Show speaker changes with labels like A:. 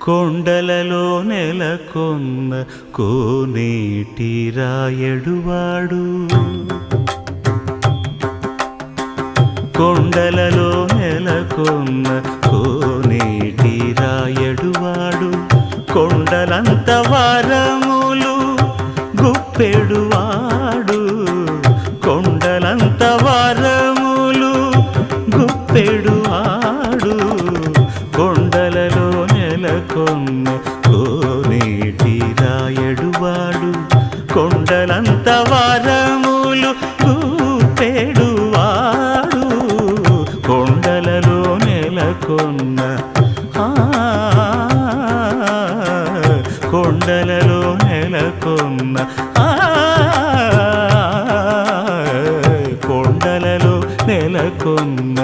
A: కొండలలో నెలకొన్న కోనేటి రాయడువాడు కొండలలో నెలకొన్న కోనేటి రాయడువాడు కొండలంత వరములు గుప్పెడువాడు కొండలంత వరములు గుప్పెడువాడు కొండలలో నెలకొన్న కోనేటి రాయడువాడు కొండలంత వరములు గుప్పెడువాడు కొండలలో నెలకొన్న కొండలలో నెలకొన్న కొండలలో నెలకొన్న